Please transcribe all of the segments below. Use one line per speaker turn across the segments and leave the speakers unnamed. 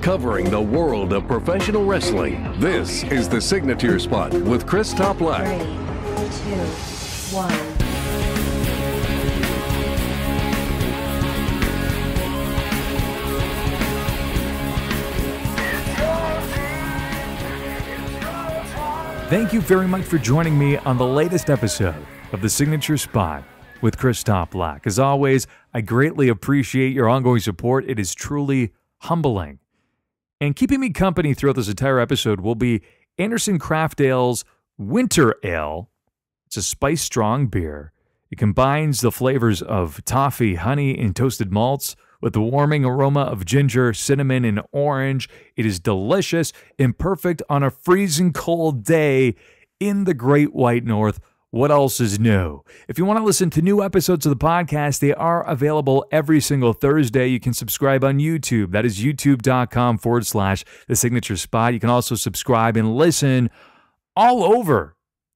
covering the world of professional wrestling. This is the Signature Spot with Chris Toplack.
3, 2, 1.
Thank you very much for joining me on the latest episode of the Signature Spot with Chris Toplack. As always, I greatly appreciate your ongoing support. It is truly humbling. And keeping me company throughout this entire episode will be Anderson Craft Ale's Winter Ale. It's a spice-strong beer. It combines the flavors of toffee, honey, and toasted malts with the warming aroma of ginger, cinnamon, and orange. It is delicious and perfect on a freezing cold day in the Great White North. What else is new? If you want to listen to new episodes of the podcast, they are available every single Thursday. You can subscribe on YouTube. That is youtube.com/The Signature Spot. You can also subscribe and listen all over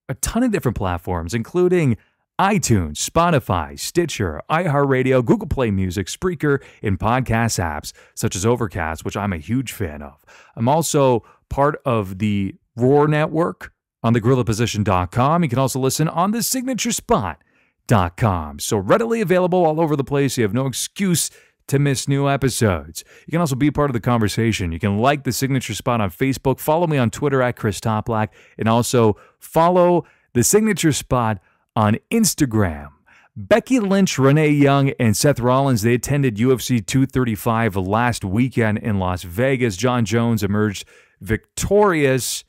a ton of different platforms, including iTunes, Spotify, Stitcher, iHeartRadio, Google Play Music, Spreaker, and podcast apps such as Overcast, which I'm a huge fan of. I'm also part of the Roar Network on thegorillaposition.com. You can also listen on thesignaturespot.com. So readily available all over the place. You have no excuse to miss new episodes. You can also be part of the conversation. You can like The Signature Spot on Facebook, follow me on Twitter at Chris Toplack, and also follow The Signature Spot on Instagram. Becky Lynch, Renee Young, and Seth Rollins, they attended UFC 235 last weekend in Las Vegas. Jon Jones emerged victorious,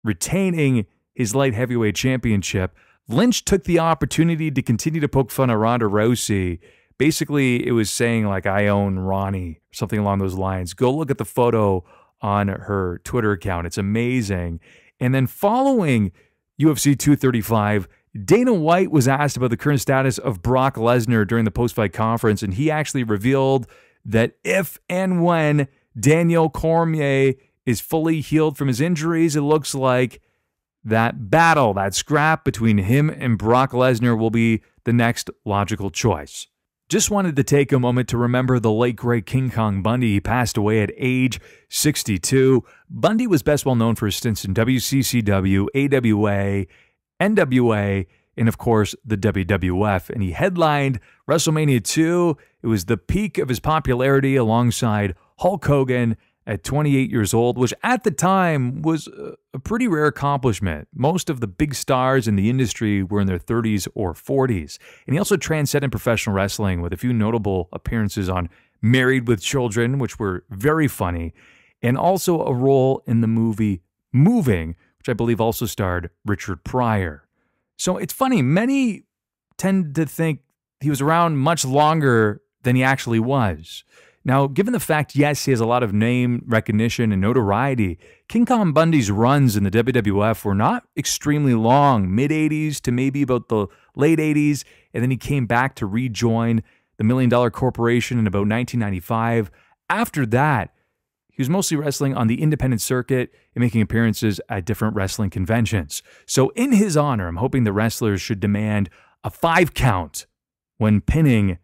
retaining his light heavyweight championship. Lynch took the opportunity to continue to poke fun at Ronda Rousey. Basically, it was saying, like, I own Ronnie, or something along those lines. Go look at the photo on her Twitter account. It's amazing. And then following UFC 235, Dana White was asked about the current status of Brock Lesnar during the post-fight conference, and he actually revealed that if and when Daniel Cormier is fully healed from his injuries, it looks like that battle, that scrap between him and Brock Lesnar will be the next logical choice. Just wanted to take a moment to remember the late great King Kong Bundy. He passed away at age 62. Bundy was best well known for his stints in WCCW, AWA, NWA, and of course the WWF, and he headlined WrestleMania 2. It was the peak of his popularity alongside Hulk Hogan at 28 years old, which at the time was a pretty rare accomplishment. Most of the big stars in the industry were in their 30s or 40s, and he also transcended professional wrestling with a few notable appearances on Married with Children, which were very funny, and also a role in the movie Moving, which I believe also starred Richard Pryor. So it's funny, many tend to think he was around much longer than he actually was. Now, given the fact, yes, he has a lot of name recognition and notoriety, King Kong Bundy's runs in the WWF were not extremely long, mid-80s to maybe about the late 80s, and then he came back to rejoin the $1 Million Corporation in about 1995. After that, he was mostly wrestling on the independent circuit and making appearances at different wrestling conventions. So in his honor, I'm hoping the wrestlers should demand a 5 count when pinning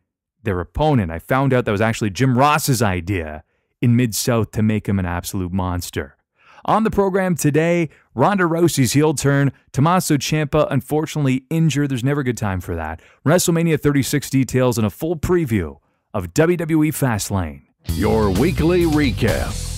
their opponent. I found out that was actually Jim Ross's idea in Mid-South to make him an absolute monster. On the program today, Ronda Rousey's heel turn, Tommaso Ciampa unfortunately injured. There's never a good time for that. WrestleMania 36 details and a full preview of WWE Fastlane.
Your weekly recap.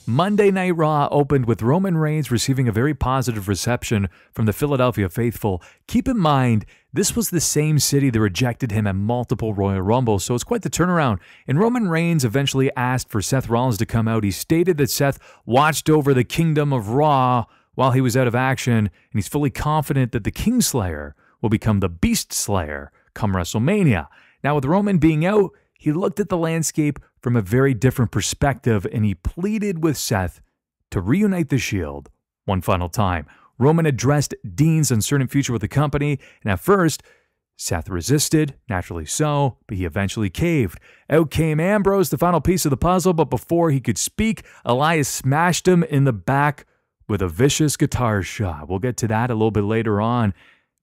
Monday Night Raw opened with Roman Reigns receiving a very positive reception from the Philadelphia faithful. Keep in mind, this was the same city that rejected him at multiple Royal Rumbles, so it's quite the turnaround. And Roman Reigns eventually asked for Seth Rollins to come out. He stated that Seth watched over the kingdom of Raw while he was out of action, and he's fully confident that the Kingslayer will become the Beast Slayer come WrestleMania. Now, with Roman being out, he looked at the landscape from a very different perspective, and he pleaded with Seth to reunite the Shield one final time. Roman addressed Dean's uncertain future with the company, and at first, Seth resisted, naturally so, but he eventually caved. Out came Ambrose, the final piece of the puzzle, but before he could speak, Elias smashed him in the back with a vicious guitar shot. We'll get to that a little bit later on.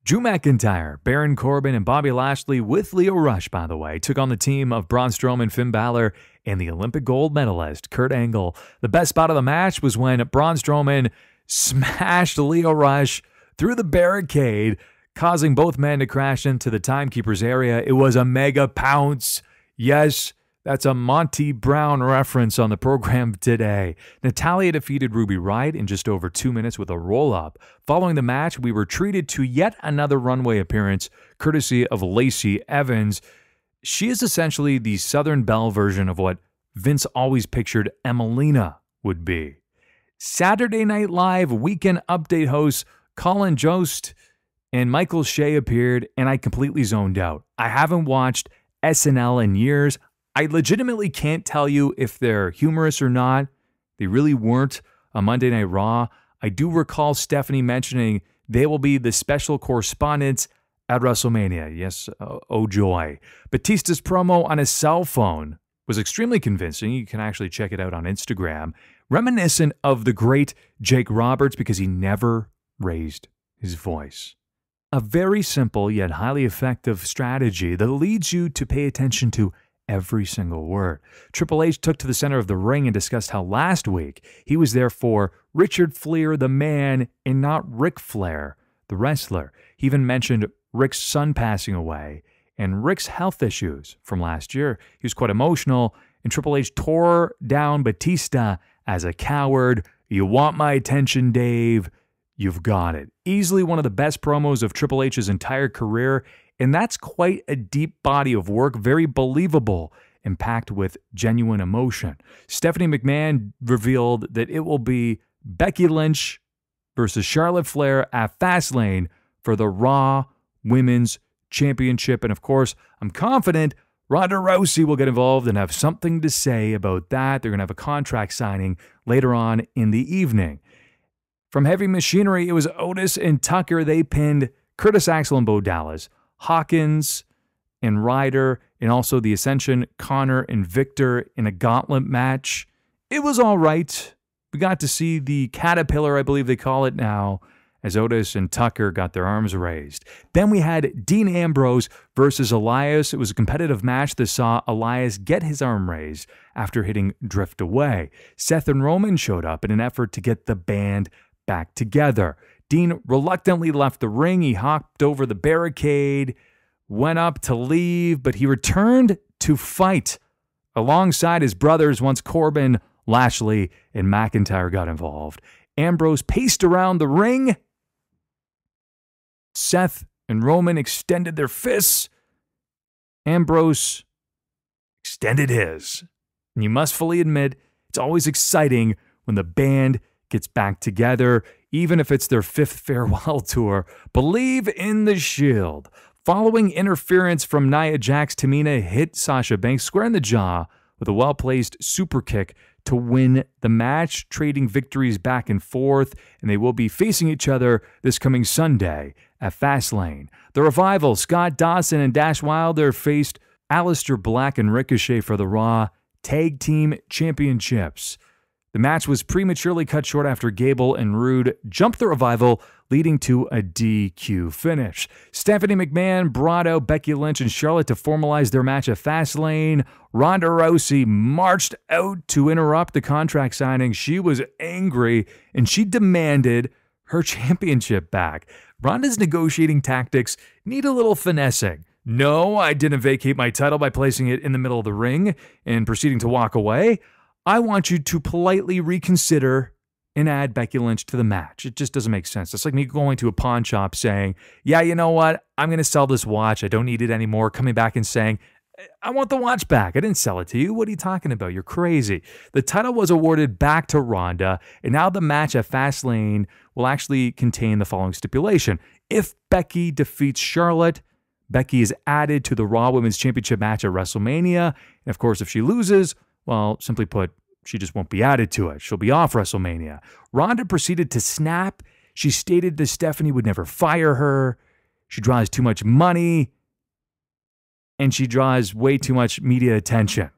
Drew McIntyre, Baron Corbin, and Bobby Lashley with Lio Rush, by the way, took on the team of Braun Strowman, Finn Balor, and the Olympic gold medalist, Kurt Angle. The best spot of the match was when Braun Strowman smashed Lio Rush through the barricade, causing both men to crash into the timekeeper's area. It was a mega pounce. Yes, that's a Monty Brown reference on the program today. Natalya defeated Ruby Riott in just over 2 minutes with a roll-up. Following the match, we were treated to yet another runway appearance, courtesy of Lacey Evans. She is essentially the Southern Belle version of what Vince always pictured Emelina would be. Saturday Night Live weekend update hosts Colin Jost and Michael Shea appeared, and I completely zoned out. I haven't watched SNL in years. I legitimately can't tell you if they're humorous or not. They really weren't on Monday Night Raw. I do recall Stephanie mentioning they will be the special correspondents at WrestleMania. Yes, oh joy. Batista's promo on his cell phone was extremely convincing. You can actually check it out on Instagram. Reminiscent of the great Jake Roberts because he never raised his voice. A very simple yet highly effective strategy that leads you to pay attention to every single word. Triple H took to the center of the ring and discussed how last week he was there for Richard Flair, the man, and not Ric Flair, the wrestler. He even mentioned Ric's son passing away and Ric's health issues from last year. He was quite emotional, and Triple H tore down Batista as a coward. You want my attention, Dave? You've got it. Easily one of the best promos of Triple H's entire career, and that's quite a deep body of work, very believable and packed with genuine emotion. Stephanie McMahon revealed that it will be Becky Lynch versus Charlotte Flair at Fastlane for the Raw Women's Championship. And of course, I'm confident Ronda Rousey will get involved and have something to say about that. They're going to have a contract signing later on in the evening. From Heavy Machinery, it was Otis and Tucker. They pinned Curtis Axel and Bo Dallas, Hawkins and Ryder, and also the Ascension, Connor and Victor in a gauntlet match. It was all right. We got to see the Caterpillar, I believe they call it now, as Otis and Tucker got their arms raised. Then we had Dean Ambrose versus Elias. It was a competitive match that saw Elias get his arm raised after hitting Drift Away. Seth and Roman showed up in an effort to get the band back together. Dean reluctantly left the ring. He hopped over the barricade, went up to leave, but he returned to fight alongside his brothers once Corbin, Lashley, and McIntyre got involved. Ambrose paced around the ring. Seth and Roman extended their fists. Ambrose extended his. And you must fully admit, it's always exciting when the band gets back together, even if it's their 5th farewell tour. Believe in the Shield. Following interference from Nia Jax, Tamina hit Sasha Banks square in the jaw with a well-placed super kick to win the match, trading victories back and forth, and they will be facing each other this coming Sunday at Fastlane. The Revival, Scott Dawson and Dash Wilder faced Aleister Black and Ricochet for the Raw Tag Team Championships. The match was prematurely cut short after Gable and Rude jumped the Revival, leading to a DQ finish. Stephanie McMahon brought out Becky Lynch and Charlotte to formalize their match at Fastlane. Ronda Rousey marched out to interrupt the contract signing. She was angry, and she demanded her championship back. Ronda's negotiating tactics need a little finessing. No, I didn't vacate my title by placing it in the middle of the ring and proceeding to walk away. I want you to politely reconsider and add Becky Lynch to the match. It just doesn't make sense. It's like me going to a pawn shop saying, yeah, you know what? I'm going to sell this watch. I don't need it anymore. Coming back and saying, I want the watch back. I didn't sell it to you. What are you talking about? You're crazy. The title was awarded back to Ronda, and now the match at Fastlane will actually contain the following stipulation. If Becky defeats Charlotte, Becky is added to the Raw Women's Championship match at WrestleMania. And of course, if she loses, well, simply put, she just won't be added to it. She'll be off WrestleMania. Ronda proceeded to snap. She stated that Stephanie would never fire her. She draws too much money. And she draws way too much media attention.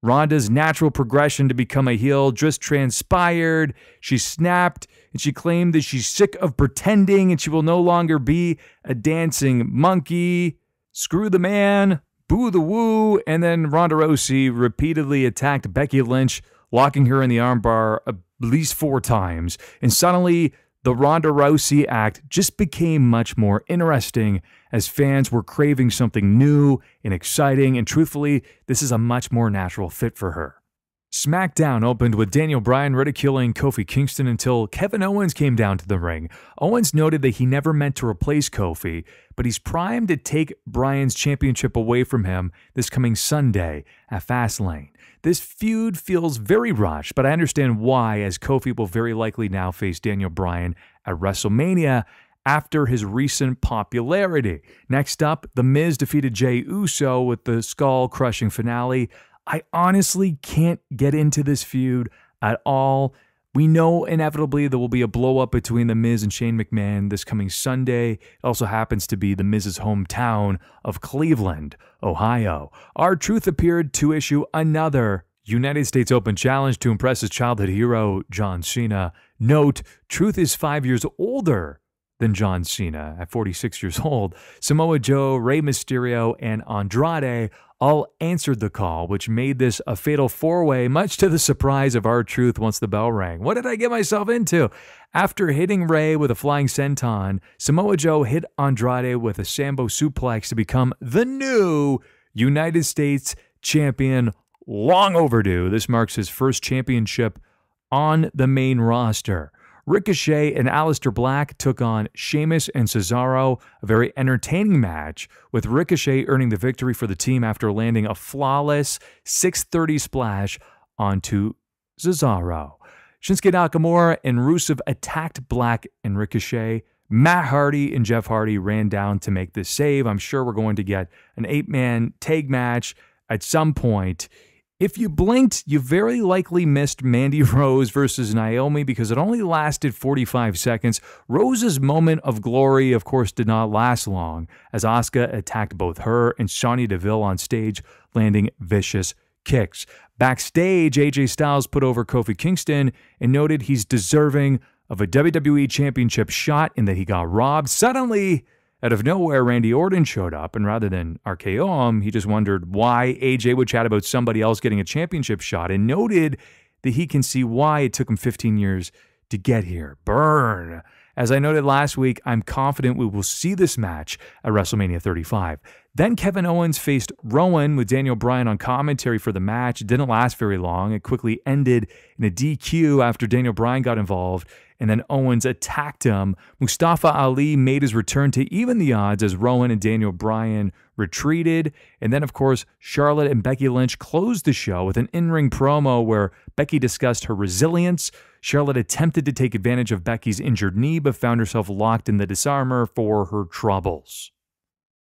Ronda's natural progression to become a heel just transpired. She snapped and she claimed that she's sick of pretending and she will no longer be a dancing monkey. Screw the man, boo the woo. And then Ronda Rousey repeatedly attacked Becky Lynch, locking her in the armbar at least 4 times. And suddenly, the Ronda Rousey act just became much more interesting as fans were craving something new and exciting, and truthfully, this is a much more natural fit for her. Smackdown opened with Daniel Bryan ridiculing Kofi Kingston until Kevin Owens came down to the ring. Owens noted that he never meant to replace Kofi, but he's primed to take Bryan's championship away from him this coming Sunday at Fastlane. This feud feels very rushed, but I understand why, as Kofi will very likely now face Daniel Bryan at WrestleMania after his recent popularity. Next up, The Miz defeated Jey Uso with the skull-crushing finale. I honestly can't get into this feud at all. We know inevitably there will be a blow-up between The Miz and Shane McMahon this coming Sunday. It also happens to be The Miz's hometown of Cleveland, Ohio. R-Truth appeared to issue another United States Open challenge to impress his childhood hero, John Cena. Note, Truth is 5 years older than John Cena at 46 years old. Samoa Joe, Rey Mysterio, and Andrade all answered the call, which made this a fatal 4-way, much to the surprise of R-Truth once the bell rang. What did I get myself into? After hitting Rey with a flying senton, Samoa Joe hit Andrade with a Sambo suplex to become the new United States champion. Long overdue. This marks his first championship on the main roster. Ricochet and Aleister Black took on Sheamus and Cesaro, a very entertaining match, with Ricochet earning the victory for the team after landing a flawless 630 splash onto Cesaro. Shinsuke Nakamura and Rusev attacked Black and Ricochet. Matt Hardy and Jeff Hardy ran down to make this save. I'm sure we're going to get an 8-man tag match at some point. If you blinked, you very likely missed Mandy Rose versus Naomi because it only lasted 45 seconds. Rose's moment of glory, of course, did not last long as Asuka attacked both her and Sonya Deville on stage, landing vicious kicks. Backstage, AJ Styles put over Kofi Kingston and noted he's deserving of a WWE Championship shot and that he got robbed. Suddenly, out of nowhere, Randy Orton showed up, and rather than RKO him, he just wondered why AJ would chat about somebody else getting a championship shot and noted that he can see why it took him 15 years to get here. Burn. As I noted last week, I'm confident we will see this match at WrestleMania 35. Then Kevin Owens faced Rowan with Daniel Bryan on commentary for the match. It didn't last very long. It quickly ended in a DQ after Daniel Bryan got involved, and then Owens attacked him. Mustafa Ali made his return to even the odds as Rowan and Daniel Bryan retreated. And then, of course, Charlotte and Becky Lynch closed the show with an in-ring promo where Becky discussed her resilience. Charlotte attempted to take advantage of Becky's injured knee, but found herself locked in the disarmor for her troubles.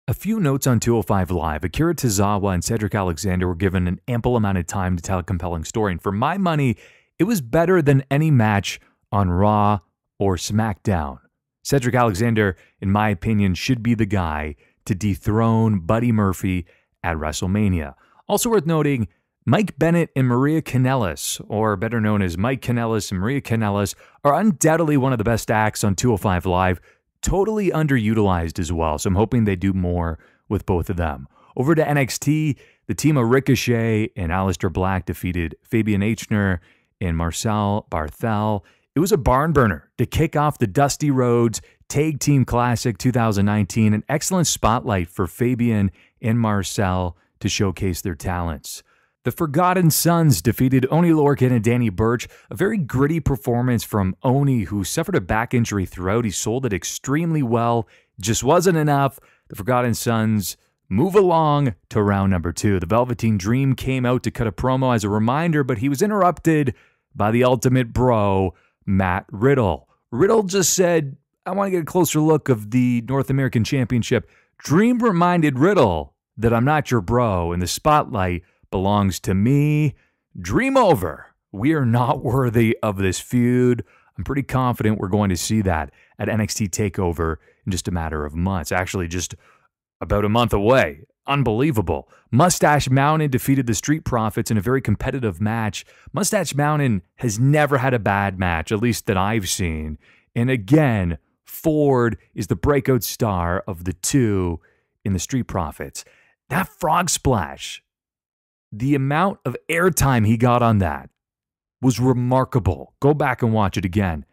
A few notes on 205 Live. Akira Tozawa and Cedric Alexander were given an ample amount of time to tell a compelling story, and for my money, it was better than any match on Raw or SmackDown. Cedric Alexander, in my opinion, should be the guy to dethrone Buddy Murphy at WrestleMania. Also worth noting, Mike Bennett and Maria Kanellis, or better known as Mike Kanellis and Maria Kanellis, are undoubtedly one of the best acts on 205 Live, totally underutilized as well, so I'm hoping they do more with both of them. Over to NXT, the team of Ricochet and Aleister Black defeated Fabian Aichner and Marcel Barthel. It was a barn burner to kick off the Dusty Rhodes Tag Team Classic 2019, an excellent spotlight for Fabian and Marcel to showcase their talents. The Forgotten Sons defeated Oni Lorcan and Danny Burch, a very gritty performance from Oni, who suffered a back injury throughout. He sold it extremely well, just wasn't enough. The Forgotten Sons move along to round number 2. The Velveteen Dream came out to cut a promo as a reminder, but he was interrupted by the Ultimate Bro, Matt Riddle. Riddle just said, I want to get a closer look of the North American Championship. Dream reminded Riddle that I'm not your bro, and the spotlight belongs to me. Dream over. We are not worthy of this feud. I'm pretty confident we're going to see that at NXT TakeOver in just a matter of months. Actually, just about a month away. unbelievable. Mustache Mountain defeated the Street Profits in a very competitive match. Mustache Mountain has never had a bad match, at least that I've seen. And again, Ford is the breakout star of the two in the Street Profits. That frog splash, the amount of airtime he got on that was remarkable. Go back and watch it again.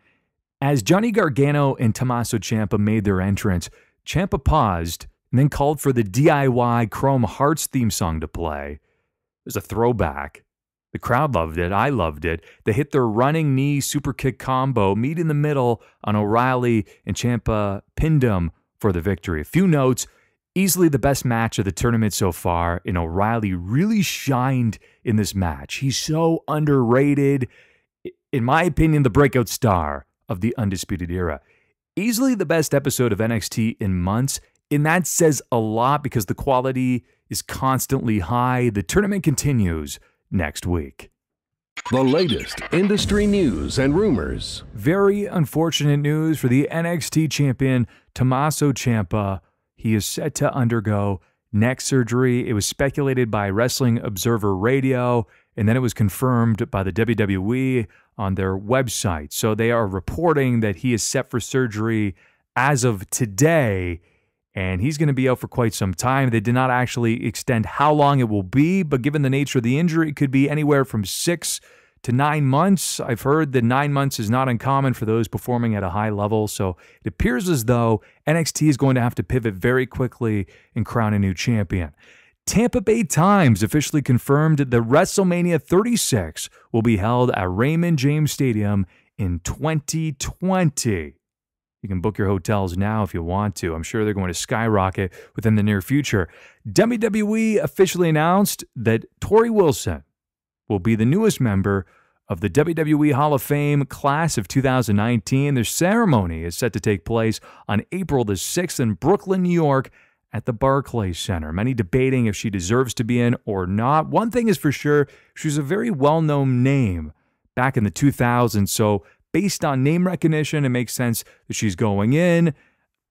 As Johnny Gargano and Tommaso Ciampa made their entrance, Ciampa paused and then called for the DIY Chrome Hearts theme song to play. It was a throwback. The crowd loved it. I loved it. They hit their running knee super kick combo, meet in the middle on O'Reilly, and Ciampa pinned him for the victory. A few notes. Easily the best match of the tournament so far, and O'Reilly really shined in this match. He's so underrated. In my opinion, the breakout star of the Undisputed Era. Easily the best episode of NXT in months, and that says a lot because the quality is constantly high. The tournament continues next week.
The latest industry news and rumors.
Very unfortunate news for the NXT champion, Tommaso Ciampa. He is set to undergo neck surgery. It was speculated by Wrestling Observer Radio, and then it was confirmed by the WWE on their website. So they are reporting that he is set for surgery as of today, and he's going to be out for quite some time. They did not actually extend how long it will be, but given the nature of the injury, it could be anywhere from 6 to 9 months. I've heard that 9 months is not uncommon for those performing at a high level, so it appears as though NXT is going to have to pivot very quickly and crown a new champion. Tampa Bay Times officially confirmed that WrestleMania 36 will be held at Raymond James Stadium in 2020. You can book your hotels now if you want to. I'm sure they're going to skyrocket within the near future. WWE officially announced that Tori Wilson will be the newest member of the WWE Hall of Fame class of 2019. Their ceremony is set to take place on April the 6th in Brooklyn, New York at the Barclays Center. Many debating if she deserves to be in or not. One thing is for sure, she's a very well-known name back in the 2000s, so based on name recognition, it makes sense that she's going in.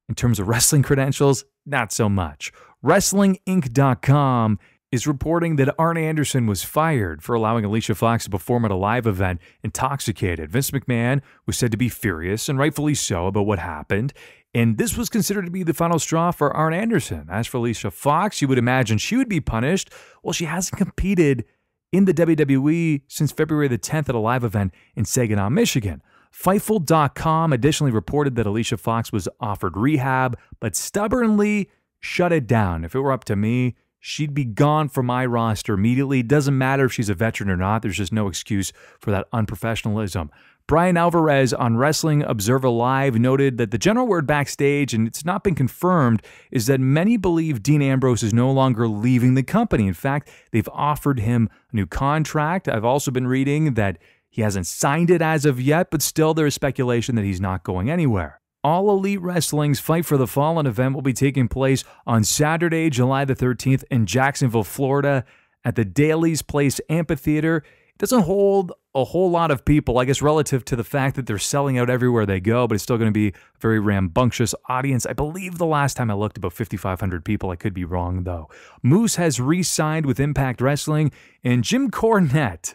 In terms of wrestling credentials, not so much. WrestlingInc.com is reporting that Arn Anderson was fired for allowing Alicia Fox to perform at a live event intoxicated. Vince McMahon was said to be furious, and rightfully so, about what happened. And this was considered to be the final straw for Arn Anderson. As for Alicia Fox, you would imagine she would be punished. Well, she hasn't competed in the WWE since February the 10th at a live event in Saginaw, Michigan. Fightful.com additionally reported that Alicia Fox was offered rehab, but stubbornly shut it down. If it were up to me, she'd be gone from my roster immediately. Doesn't matter if she's a veteran or not. There's just no excuse for that unprofessionalism. Bryan Alvarez on Wrestling Observer Live noted that the general word backstage, and it's not been confirmed, is that many believe Dean Ambrose is no longer leaving the company. In fact, they've offered him a new contract. I've also been reading that he hasn't signed it as of yet, but still there is speculation that he's not going anywhere. All Elite Wrestling's Fight for the Fallen event will be taking place on Saturday, July the 13th in Jacksonville, Florida at the Daly's Place Amphitheater. It doesn't hold a whole lot of people, I guess, relative to the fact that they're selling out everywhere they go, but it's still going to be a very rambunctious audience. I believe the last time I looked, about 5,500 people. I could be wrong, though. Moose has re-signed with Impact Wrestling, and Jim Cornette,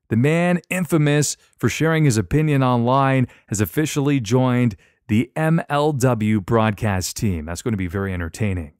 the man infamous for sharing his opinion online, has officially joined the MLW broadcast team. That's going to be very entertaining.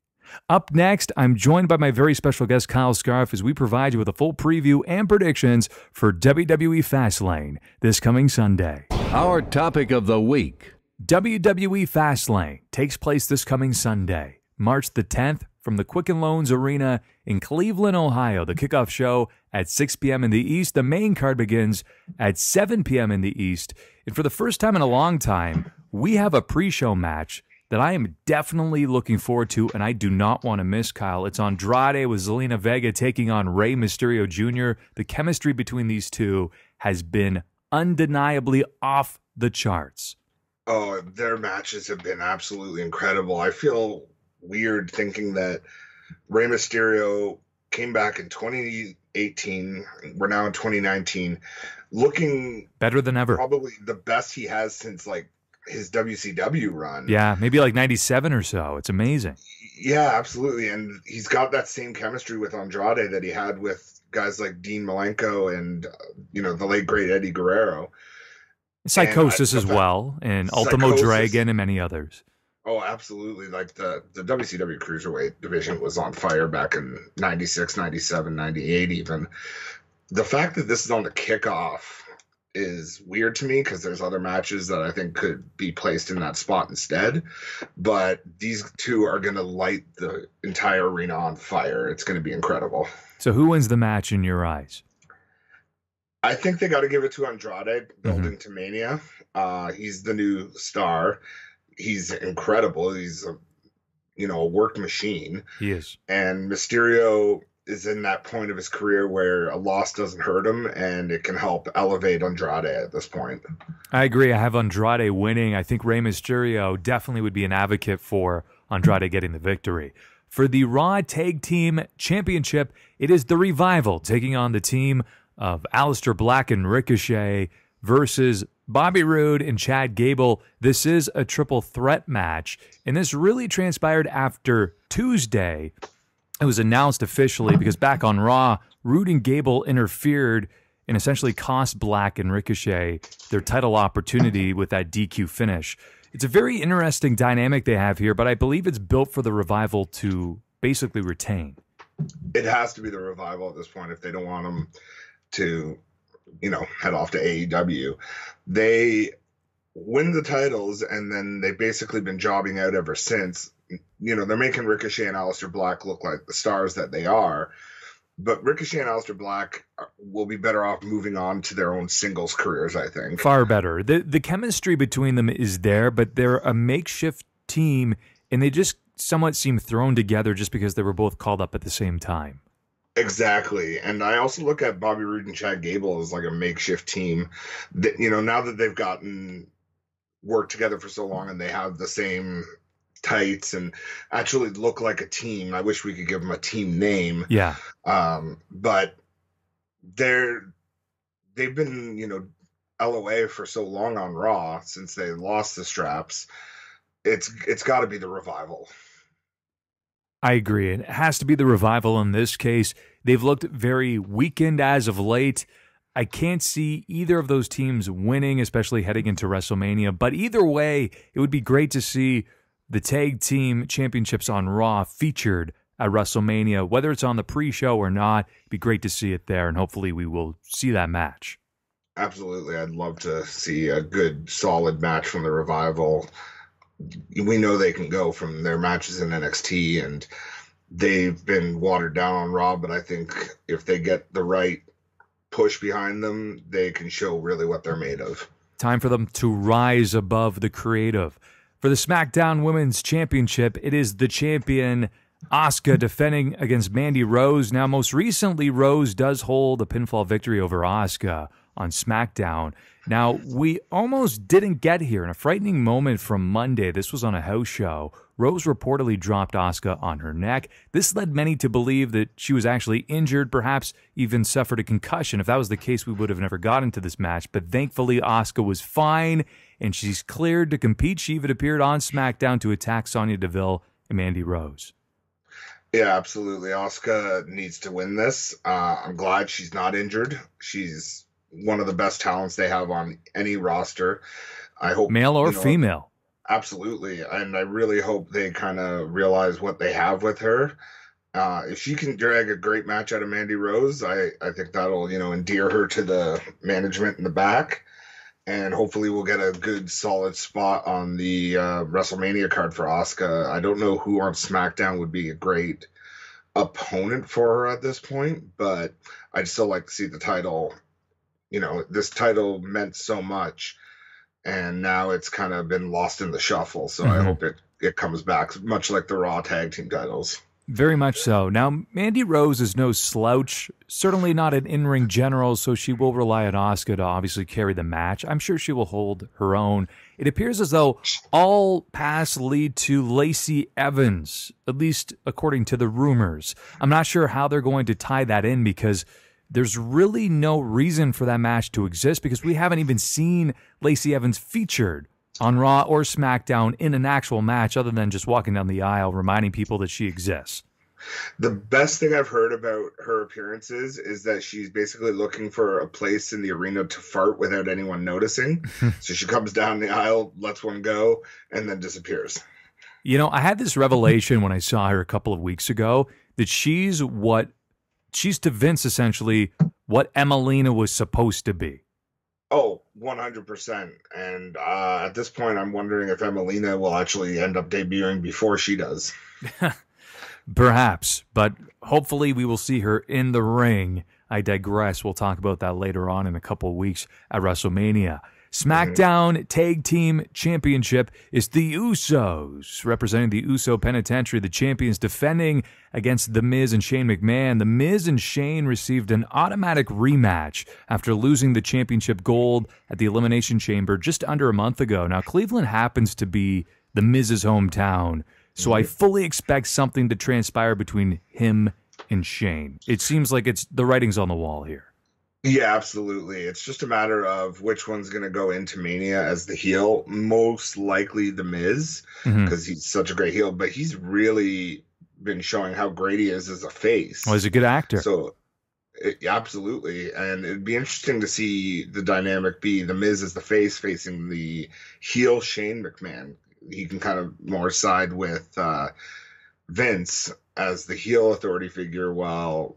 Up next, I'm joined by my very special guest, Kyle Scarf, as we provide you with a full preview and predictions for WWE Fastlane this coming Sunday.
Our topic of the week.
WWE Fastlane takes place this coming Sunday, March the 10th, from the Quicken Loans Arena in Cleveland, Ohio. The kickoff show at 6 p.m. in the East. The main card begins at 7 p.m. in the East. And for the first time in a long time, we have a pre-show match that I am definitely looking forward to, and I do not want to miss, Kyle. It's Andrade with Zelina Vega taking on Rey Mysterio Jr. The chemistry between these two has been undeniably off the charts.
Oh, their matches have been absolutely incredible. I feel weird thinking that Rey Mysterio came back in 2018. We're now in 2019, looking
better than ever.
Probably the best he has since like his WCW run.
Yeah, maybe like 97 or so. It's amazing.
Yeah, absolutely. And he's got that same chemistry with Andrade that he had with guys like Dean Malenko and, the late, great Eddie Guerrero.
Psychosis as well, and Ultimo Dragon and many others.
Oh, absolutely. Like the WCW Cruiserweight division was on fire back in 96, 97, 98 even. The fact that this is on the kickoff is weird to me because there's other matches that I think could be placed in that spot instead. But these two are going to light the entire arena on fire. It's going to be incredible. So
who wins the match in your eyes?
I think they got to give it to Andrade, building to Mania. He's the new star. He's incredible. He's a work machine.
He is.
And Mysterio is in that point of his career where a loss doesn't hurt him, and it can help elevate Andrade at this point.
I agree. I have Andrade winning. I think Rey Mysterio definitely would be an advocate for Andrade getting the victory. For the Raw Tag Team Championship, it is the Revival taking on the team of Aleister Black and Ricochet versus Bobby Roode and Chad Gable. This is a triple threat match, and this really transpired after Tuesday. It was announced officially because back on Raw, Roode and Gable interfered and essentially cost Black and Ricochet their title opportunity with that DQ finish. It's a very interesting dynamic they have here, but I believe it's built for the Revival to basically retain.
It has to be the Revival at this point if they don't want them to, head off to AEW. They win the titles, and then they've basically been jobbing out ever since. They're making Ricochet and Aleister Black look like the stars that they are. But Ricochet and Aleister Black will be better off moving on to their own singles careers, I think.
Far better. The chemistry between them is there, but they're a makeshift team, and they just somewhat seem thrown together just because they were both called up at the same time.
Exactly. And I also look at Bobby Roode and Chad Gable as like a makeshift team that, now that they've gotten worked together for so long and they have the same tights and actually look like a team. I wish we could give them a team name.
Yeah.
But they've been, LOA for so long on Raw since they lost the straps. It's got to be the Revival.
I agree. It has to be the Revival in this case. They've looked very weakened as of late. I can't see either of those teams winning, especially heading into WrestleMania. But either way, it would be great to see the Tag Team Championships on Raw featured at WrestleMania. Whether it's on the pre-show or not, it'd be great to see it there, and hopefully we will see that match.
Absolutely. I'd love to see a good, solid match from the Revival. We know they can go from their matches in NXT, and they've been watered down on Raw, but I think if they get the right push behind them, they can show really what they're made of.
Time for them to rise above the creative. For the SmackDown Women's Championship, it is the champion Asuka defending against Mandy Rose. Now, most recently, Rose does hold a pinfall victory over Asuka on SmackDown. Now, we almost didn't get here. In a frightening moment from Monday, this was on a house show, Rose reportedly dropped Asuka on her neck. This led many to believe that she was actually injured, perhaps even suffered a concussion. If that was the case, we would have never got into this match. But thankfully, Asuka was fine, and she's cleared to compete. She even appeared on SmackDown to attack Sonya Deville and Mandy Rose.
Yeah, absolutely. Asuka needs to win this. I'm glad she's not injured. She's one of the best talents they have on any roster. I hope,
male or female.
Absolutely. And I really hope they kind of realize what they have with her. If she can drag a great match out of Mandy Rose, I think that'll, endear her to the management in the back. And hopefully we'll get a good, solid spot on the WrestleMania card for Asuka. I don't know who on SmackDown would be a great opponent for her at this point, but I'd still like to see the title. This title meant so much, and now it's kind of been lost in the shuffle. So I hope it comes back, much like the Raw Tag Team titles.
Very much so. Now, Mandy Rose is no slouch, certainly not an in-ring general, so she will rely on Asuka to obviously carry the match. I'm sure she will hold her own. It appears as though all paths lead to Lacey Evans, at least according to the rumors. I'm not sure how they're going to tie that in because there's really no reason for that match to exist because we haven't even seen Lacey Evans featured on Raw or SmackDown in an actual match other than just walking down the aisle reminding people that she exists.
The best thing I've heard about her appearances is that she's basically looking for a place in the arena to fart without anyone noticing. So she comes down the aisle, lets one go, and then disappears.
You know, I had this revelation when I saw her a couple of weeks ago that she's to Vince essentially what Emelina was supposed to be.
Oh, 100%. And at this point, I'm wondering if Emelina will actually end up debuting before she does.
Perhaps, but hopefully we will see her in the ring. I digress. We'll talk about that later on in a couple of weeks at WrestleMania. SmackDown Tag Team Championship is the Usos, representing the Uso Penitentiary, the champions defending against The Miz and Shane McMahon. The Miz and Shane received an automatic rematch after losing the championship gold at the Elimination Chamber just under a month ago. Now, Cleveland happens to be The Miz's hometown, so I fully expect something to transpire between him and Shane. It seems like the writing's on the wall here.
Yeah, absolutely. It's just a matter of which one's going to go into Mania as the heel. Most likely The Miz, because he's such a great heel, but he's really been showing how great he is as a face.
Well, he's a good actor.
So, absolutely. And it'd be interesting to see the dynamic be The Miz as the face facing the heel Shane McMahon. He can kind of more side with Vince as the heel authority figure, while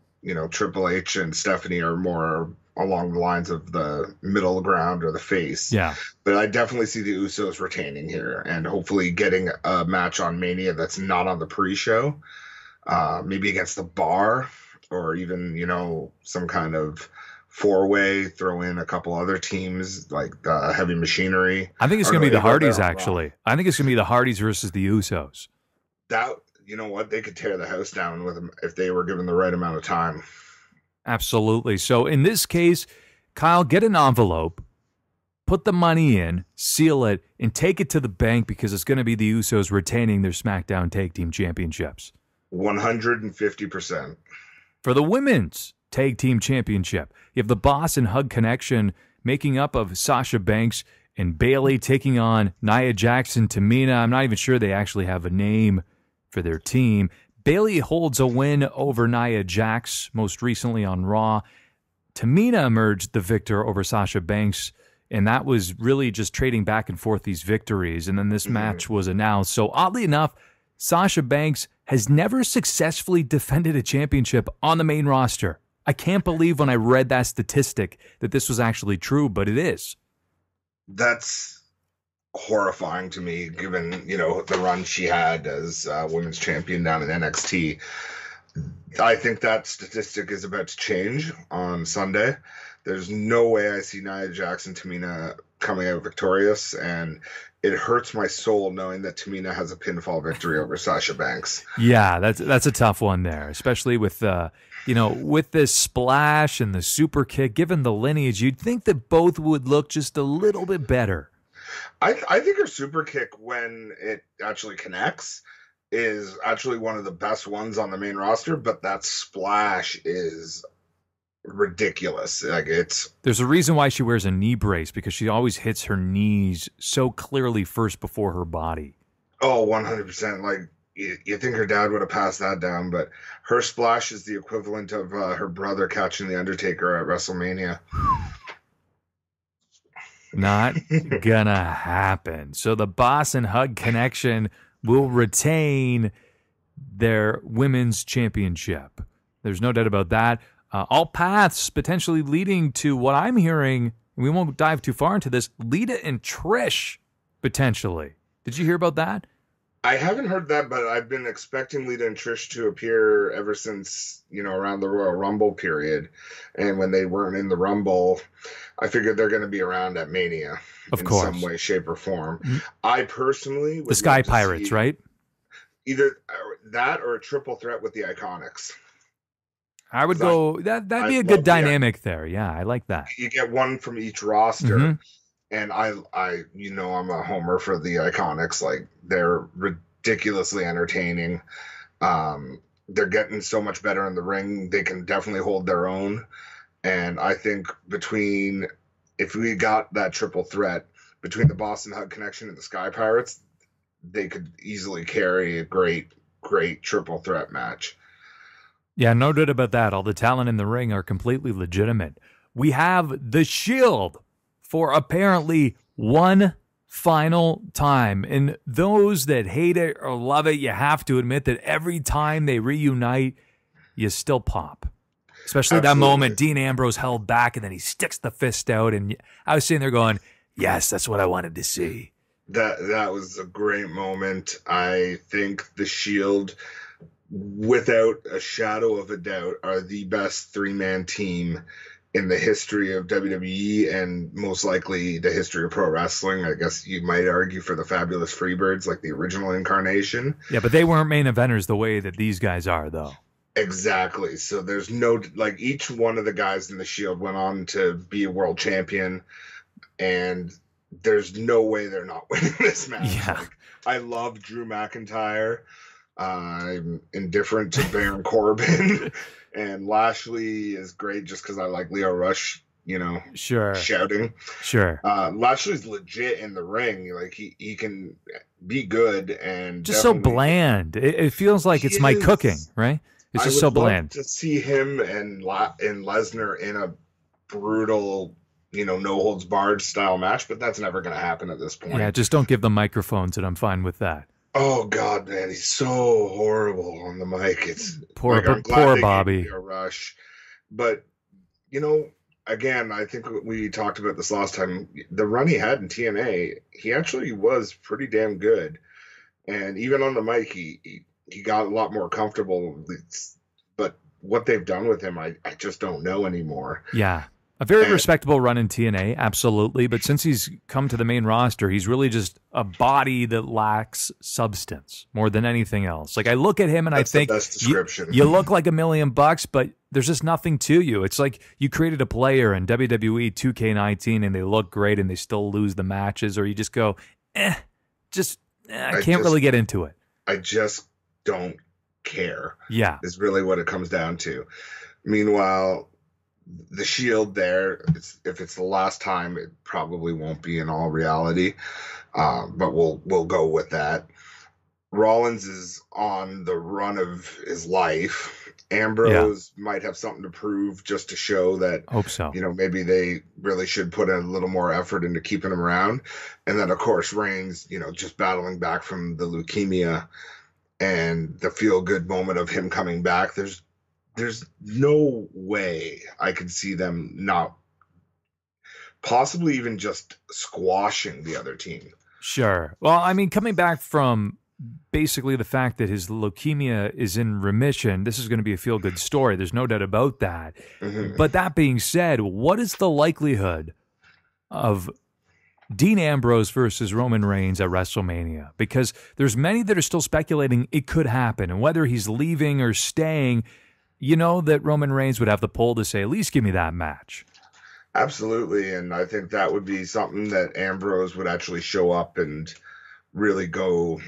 Triple H and Stephanie are more along the lines of the middle ground or the face.
Yeah.
But I definitely see the Usos retaining here and hopefully getting a match on Mania that's not on the pre-show, maybe against the Bar, or even, some kind of four-way, throw in a couple other teams like Heavy Machinery.
I think it's going to be the Hardys, actually. I think it's going to be the Hardys versus the Usos.
You know what? They could tear the house down with them if they were given the right amount of time.
Absolutely. So in this case, Kyle, get an envelope, put the money in, seal it, and take it to the bank because it's going to be the Usos retaining their SmackDown Tag Team Championships.
150%.
For the Women's Tag Team Championship, you have the Boss and Hug Connection making up of Sasha Banks and Bayley taking on Nia Jackson, Tamina. I'm not even sure they actually have a name for their team. Bayley holds a win over Nia Jax, most recently on Raw. Tamina emerged the victor over Sasha Banks, and that was really just trading back and forth these victories, and then this match was announced. So oddly enough, Sasha Banks has never successfully defended a championship on the main roster. I can't believe when I read that statistic that this was actually true, but it is.
That's horrifying to me, given the run she had as women's champion down in NXT. I think that statistic is about to change on Sunday. There's no way I see Nia Jax and Tamina coming out victorious, and it hurts my soul knowing that Tamina has a pinfall victory over Sasha Banks.
Yeah, that's a tough one there, especially with with this splash and the super kick. Given the lineage, you'd think that both would look just a little bit better.
I think her super kick, when it actually connects, is actually one of the best ones on the main roster, but that splash is ridiculous. There's
a reason why she wears a knee brace, because she always hits her knees so clearly first before her body.
Oh, 100%. Like, you think her dad would have passed that down, but her splash is the equivalent of her brother catching the Undertaker at WrestleMania.
Not gonna happen. So the Boss and Hug Connection will retain their women's championship. There's no doubt about that. All paths potentially leading to what I'm hearing, and we won't dive too far into this, Lita and Trish, potentially. Did you hear about that?
I haven't heard that, but I've been expecting Lita and Trish to appear ever since, around the Royal Rumble period. And when they weren't in the Rumble, I figured they're going to be around at Mania in some way, shape, or form. Mm-hmm. I personally would
the Sky Pirates, right?
Either that or a triple threat with the Iconics.
I would go, that'd be a good dynamic there. Yeah, I like that.
You get one from each roster. Mm-hmm. And I'm a homer for the Iconics. Like, they're ridiculously entertaining. They're getting so much better in the ring. They can definitely hold their own. And I think if we got that triple threat between the Boston Hug Connection and the Sky Pirates, they could easily carry a great triple threat match.
Yeah, no doubt about that. All the talent in the ring are completely legitimate. We have the Shield for apparently one final time. And those that hate it or love it, you have to admit that every time they reunite, you still pop. Especially that moment Dean Ambrose held back and then he sticks the fist out. And I was sitting there going, yes, that's what I wanted to see.
That was a great moment. I think the Shield, without a shadow of a doubt, are the best three-man team in the history of WWE and most likely the history of pro wrestling. I guess you might argue for the Fabulous Freebirds, like the original incarnation.
Yeah, but they weren't main eventers the way that these guys are, though.
Exactly. So there's no, like, each one of the guys in the Shield went on to be a world champion, and there's no way they're not winning this match.
Yeah.
Like, I love Drew McIntyre. I'm indifferent to Baron Corbin. And Lashley is great just because I like Leo Rush,
Sure.
shouting.
Sure.
Lashley's legit in the ring. Like, he can be good and
just so bland. It feels like it's my cooking, right? It's just so bland.
To see him and Lesnar in a brutal, no holds barred style match, but that's never going to happen at this point.
Yeah, just don't give them microphones, and I'm fine with that.
Oh God, man, he's so horrible on the mic. It's
poor Bobby.
A rush, but again, I think we talked about this last time. The run he had in TNA, he actually was pretty damn good, and even on the mic, he got a lot more comfortable. But what they've done with him, I just don't know anymore.
Yeah. A very respectable run in TNA, absolutely. But since he's come to the main roster, he's really just a body that lacks substance more than anything else. Like, I look at him and I think,
the best description.
You look like $1 million, but there's just nothing to you. It's like you created a player in WWE 2K19 and they look great and they still lose the matches, or you just go, I can't really get into it.
I just don't care.
Yeah.
Is really what it comes down to. Meanwhile, the Shield there, if it's the last time, it probably won't be in all reality, but we'll go with that. Rollins is on the run of his life. Ambrose might have something to prove just to show that,
hope so.
Maybe they really should put in a little more effort into keeping him around. And then, of course, Reigns, just battling back from the leukemia and the feel-good moment of him coming back. There's no way I could see them not possibly even just squashing the other team.
Sure. Well, I mean, coming back from basically the fact that his leukemia is in remission, this is going to be a feel-good story. There's no doubt about that. Mm-hmm. But that being said, what is the likelihood of Dean Ambrose versus Roman Reigns at WrestleMania? Because there's many that are still speculating it could happen. And whether he's leaving or staying, that Roman Reigns would have the pull to say, at least give me that match.
Absolutely. And I think that would be something that Ambrose would actually show up and really go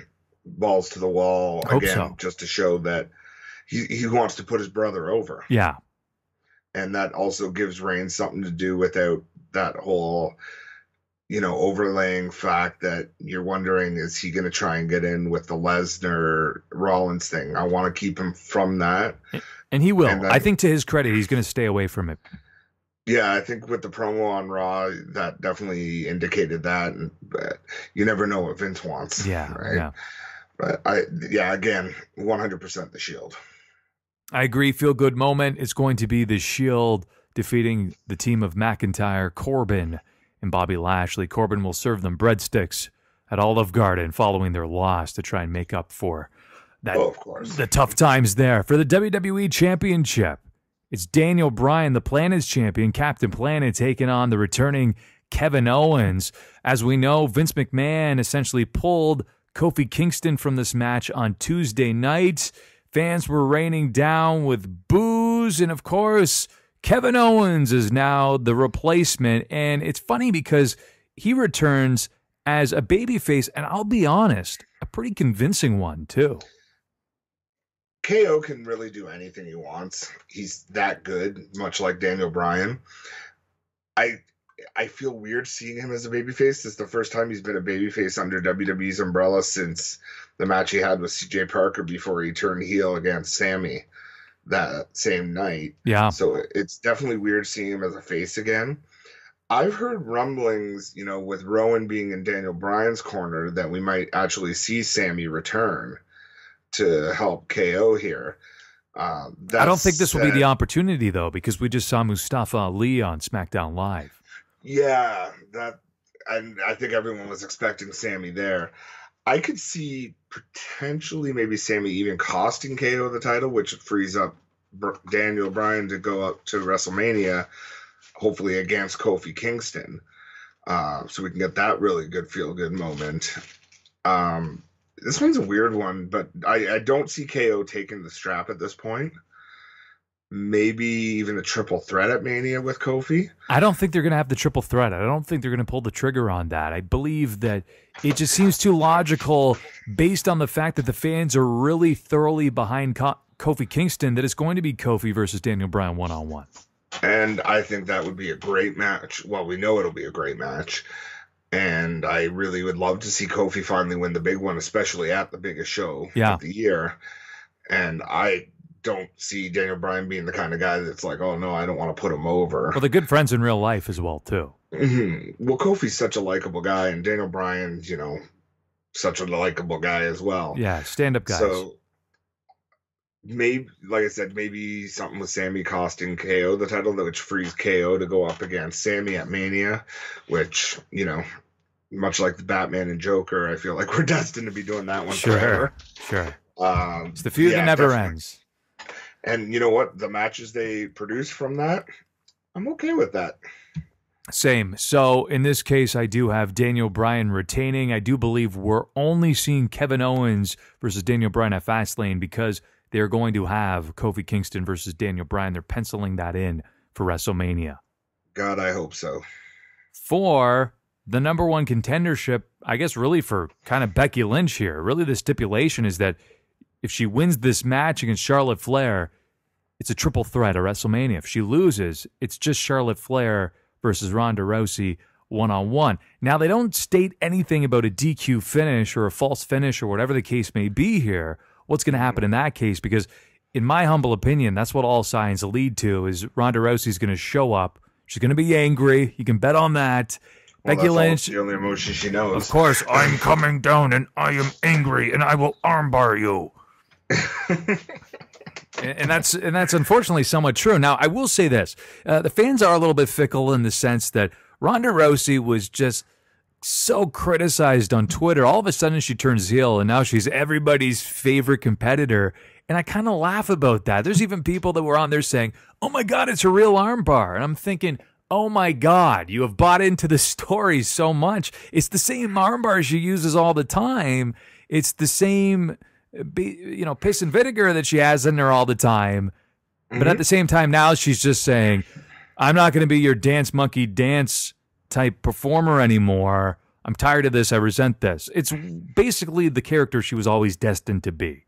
balls to the wall again, just to show that he wants to put his brother over.
Yeah.
And that also gives Reigns something to do without that whole, overlaying fact that you're wondering, is he going to try and get in with the Lesnar Rollins thing? I want to keep him from that.
And he will. And I think to his credit, he's going to stay away from it.
Yeah, I think with the promo on Raw, that definitely indicated that. But you never know what Vince wants.
Yeah,
right?
Yeah.
But again, 100% the Shield.
I agree. Feel good moment. It's going to be the Shield defeating the team of McIntyre, Corbin, and Bobby Lashley. Corbin will serve them breadsticks at Olive Garden following their loss to try and make up for that,
of course,
the tough times there. For the WWE Championship, it's Daniel Bryan, the Planet's champion, Captain Planet, taking on the returning Kevin Owens. As we know, Vince McMahon essentially pulled Kofi Kingston from this match on Tuesday night. Fans were raining down with boos, and of course, Kevin Owens is now the replacement. And it's funny because he returns as a babyface, and I'll be honest, a pretty convincing one too.
KO can really do anything he wants. He's that good, much like Daniel Bryan. I I feel weird seeing him as a babyface. This is the first time he's been a babyface under WWE's umbrella since the match he had with CJ Parker before he turned heel against Sammy that same night.
Yeah.
So it's definitely weird seeing him as a face again. I've heard rumblings, with Rowan being in Daniel Bryan's corner, that we might actually see Sammy return to help KO here.
I don't think this will be the opportunity, though, because we just saw Mustafa Ali on SmackDown Live.
Yeah, and I think everyone was expecting Sammy there. I could see potentially maybe Sammy even costing KO the title, which frees up Daniel Bryan to go up to WrestleMania, hopefully against Kofi Kingston. So we can get that really good feel-good moment. This one's a weird one, but I don't see KO taking the strap at this point. Maybe even a triple threat at Mania with Kofi.
I don't think they're going to have the triple threat. I don't think they're going to pull the trigger on that. I believe that it just seems too logical based on the fact that the fans are really thoroughly behind Kofi Kingston that it's going to be Kofi versus Daniel Bryan one-on-one.
And I think that would be a great match. Well, we know it'll be a great match. And I really would love to see Kofi finally win the big one, especially at the biggest show of the year. And I don't see Daniel Bryan being the kind of guy that's like, oh, no, I don't want to put him over.
Well, they're good friends in real life as well, too.
Mm-hmm. Well, Kofi's such a likable guy, and Daniel Bryan's, such a likable guy as well.
Yeah, stand-up guys.
So maybe, like I said, maybe something with Sammy costing KO the title, which frees KO to go up against Sammy at Mania, which, much like the Batman and Joker, I feel like we're destined to be doing that one forever.
Sure. It's the feud that never ends.
And you know what? The matches they produce from that, I'm okay with that.
Same. So in this case, I do have Daniel Bryan retaining. I do believe we're only seeing Kevin Owens versus Daniel Bryan at Fastlane because they're going to have Kofi Kingston versus Daniel Bryan. They're penciling that in for WrestleMania.
God, I hope so.
For the number one contendership, I guess really for kind of Becky Lynch here, really the stipulation is that if she wins this match against Charlotte Flair, it's a triple threat at WrestleMania. If she loses, it's just Charlotte Flair versus Ronda Rousey one-on-one. Now, they don't state anything about a DQ finish or a false finish or whatever the case may be here. What's going to happen in that case? Because in my humble opinion, that's what all signs lead to, is Ronda Rousey's going to show up. She's going to be angry. You can bet on that.
Well,
Becky Lynch,
the only emotion she knows.
Of course, I'm coming down and I am angry and I will armbar you. and that's unfortunately somewhat true. Now, I will say this. The fans are a little bit fickle in the sense that Ronda Rousey was just so criticized on Twitter. All of a sudden, she turns heel, and now she's everybody's favorite competitor. And I kind of laugh about that. There's even people that were on there saying, oh, my God, it's a real armbar. And I'm thinking, oh, my God, you have bought into the story so much. It's the same armbar she uses all the time. It's the same piss and vinegar that she has in there all the time. But at the same time, now she's just saying, I'm not going to be your dance monkey dance type performer anymore. I'm tired of this. I resent this. It's basically the character she was always destined to be.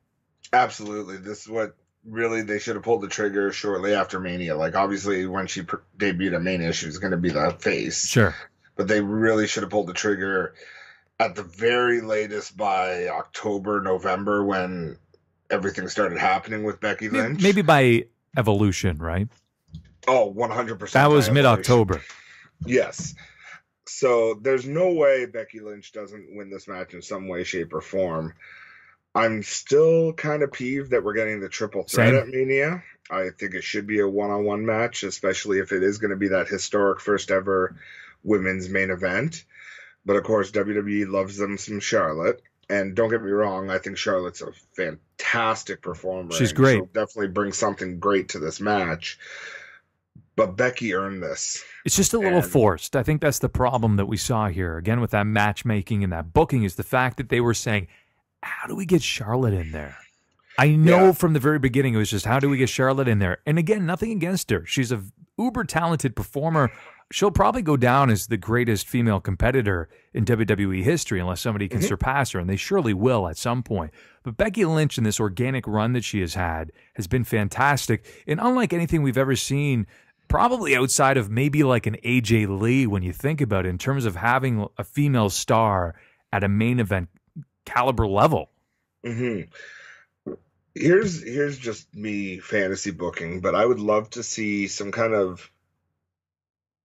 Absolutely. This is what really they should have pulled the trigger shortly after Mania. Like, obviously, when she debuted at Mania, she was going to be the face.
Sure.
But they really should have pulled the trigger at the very latest by October, November, when everything started happening with Becky Lynch.
Maybe by Evolution, right?
Oh, 100%.
That was mid-October.
Yes. So there's no way Becky Lynch doesn't win this match in some way, shape, or form. I'm still kind of peeved that we're getting the triple threat at Mania. I think it should be a one-on-one match, especially if it is going to be that historic first ever women's main event. But, of course, WWE loves them some Charlotte. And don't get me wrong, I think Charlotte's a fantastic performer.
She's great.
She'll definitely bring something great to this match. But Becky earned this.
It's just a little forced. I think that's the problem that we saw here. Again, with that matchmaking and that booking is the fact that they were saying, how do we get Charlotte in there? I know from the very beginning it was just, how do we get Charlotte in there? And again, nothing against her. She's a uber talented performer. She'll probably go down as the greatest female competitor in WWE history unless somebody can surpass her, and they surely will at some point. But Becky Lynch, in this organic run that she has had, has been fantastic. And unlike anything we've ever seen Probably outside of maybe like an AJ Lee when you think about it, in terms of having a female star at a main event caliber level.
Here's just me fantasy booking, but I would love to see some kind of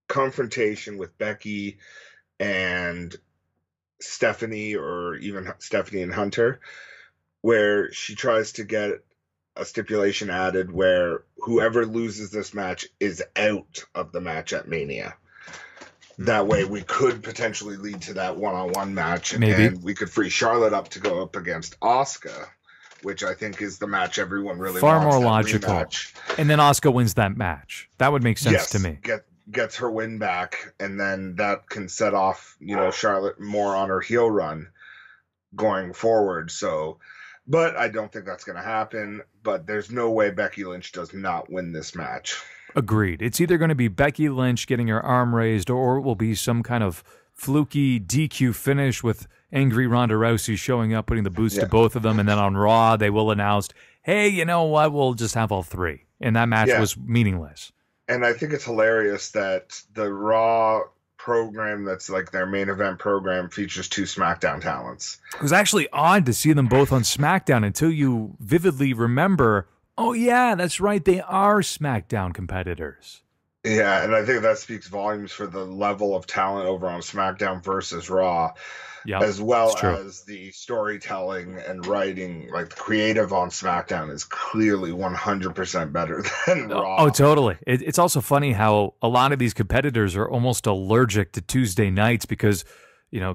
confrontation with Becky and Stephanie, or even Stephanie and Hunter, where she tries to get a stipulation added where whoever loses this match is out of the match at Mania. That way we could potentially lead to that one-on-one match, and we could free Charlotte up to go up against Asuka, which I think is the match everyone really
far
wants.
More logical. Rematch. And then Asuka wins that match. That would make sense to me.
Gets her win back, and then that can set off, Charlotte more on her heel run going forward. So, but I don't think that's going to happen. But there's no way Becky Lynch does not win this match.
Agreed. It's either going to be Becky Lynch getting her arm raised, or it will be some kind of fluky DQ finish with angry Ronda Rousey showing up, putting the boots to both of them, and then on Raw they will announce, hey, you know what, we'll just have all three. And that match was meaningless.
And I think it's hilarious that the Raw program that's like their main event program features 2 SmackDown talents.
It was actually odd to see them both on SmackDown until you vividly remember, oh yeah, that's right, they are SmackDown competitors.
Yeah, and I think that speaks volumes for the level of talent over on SmackDown versus Raw, as well as the storytelling and writing. Like, the creative on SmackDown is clearly 100% better than Raw.
Oh, totally. It's also funny how a lot of these competitors are almost allergic to Tuesday nights because,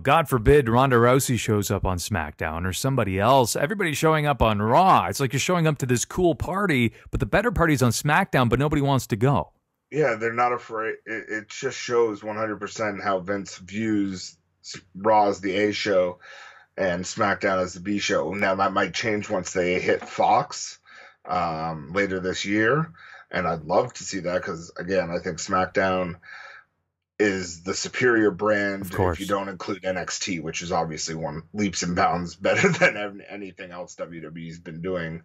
God forbid Ronda Rousey shows up on SmackDown or somebody else. Everybody's showing up on Raw. It's like you're showing up to this cool party, but the better party's on SmackDown, but nobody wants to go.
Yeah, they're not afraid. It just shows 100% how Vince views Raw as the A show and SmackDown as the B show. Now, that might change once they hit Fox later this year, and I'd love to see that because, again, I think SmackDown is the superior brand if you don't include NXT, which is obviously one leaps and bounds better than anything else WWE's been doing.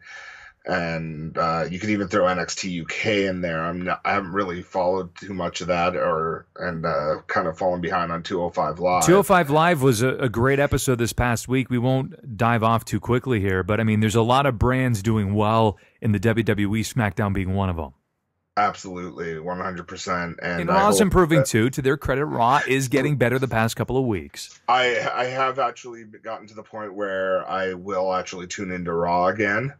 And you could even throw NXT UK in there. I haven't really followed too much of that, and kind of fallen behind on 205 Live.
205 Live was a great episode this past week. We won't dive off too quickly here, but I mean, there's a lot of brands doing well in the WWE, SmackDown being one of them.
Absolutely, 100%. And
Raw's improving too. To their credit, Raw is getting better the past couple of weeks.
I have actually gotten to the point where I will actually tune into Raw again.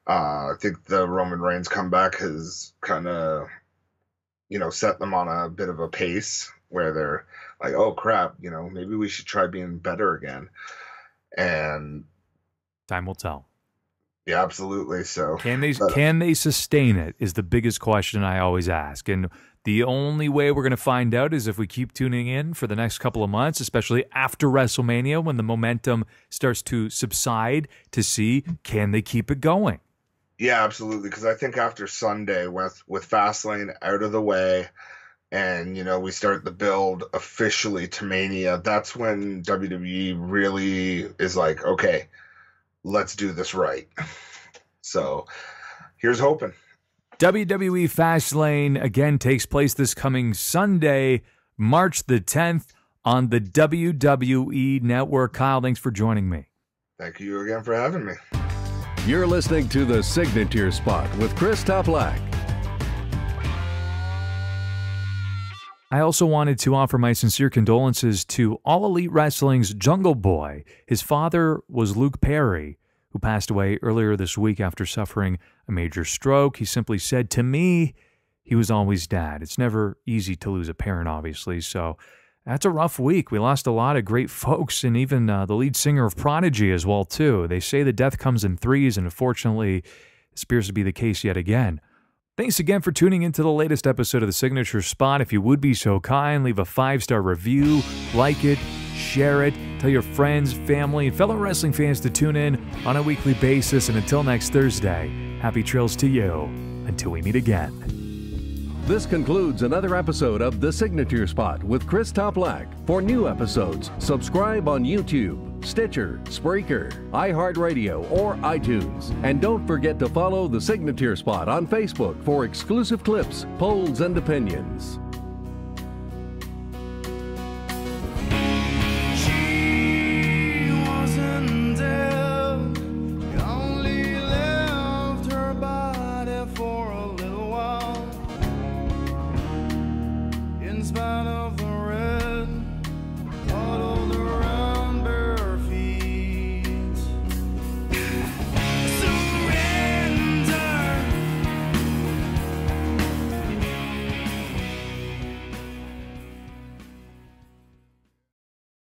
I think the Roman Reigns comeback has kind of, set them on a bit of a pace where they're like, oh, crap, maybe we should try being better again. And
time will tell.
Yeah, absolutely. So
can they sustain it is the biggest question I always ask. And the only way we're going to find out is if we keep tuning in for the next couple of months, especially after WrestleMania when the momentum starts to subside, to see, can they keep it going?
Yeah, absolutely. Because I think after Sunday, with Fastlane out of the way, and we start the build officially to Mania, that's when WWE really is like, okay, let's do this right. So here's hoping.
WWE Fastlane again takes place this coming Sunday, March the 10th on the WWE Network. Kyle, thanks for joining me.
Thank you again for having me.
You're listening to The Signature Spot with Chris Toplack.
I also wanted to offer my sincere condolences to All Elite Wrestling's Jungle Boy. His father was Luke Perry, who passed away earlier this week after suffering a major stroke. He simply said, to me, he was always dad. It's never easy to lose a parent, obviously, so that's a rough week. We lost a lot of great folks, and even the lead singer of Prodigy as well, too. They say the death comes in threes, and unfortunately, it appears to be the case yet again. Thanks again for tuning into the latest episode of The Signature Spot. If you would be so kind, leave a 5-star review, like it, share it, tell your friends, family, and fellow wrestling fans to tune in on a weekly basis. And until next Thursday, happy trails to you until we meet again.
This concludes another episode of The Signature Spot with Chris Toplack. For new episodes, subscribe on YouTube. Stitcher, Spreaker, iHeartRadio, or iTunes. And don't forget to follow The Signature Spot on Facebook for exclusive clips, polls, and opinions.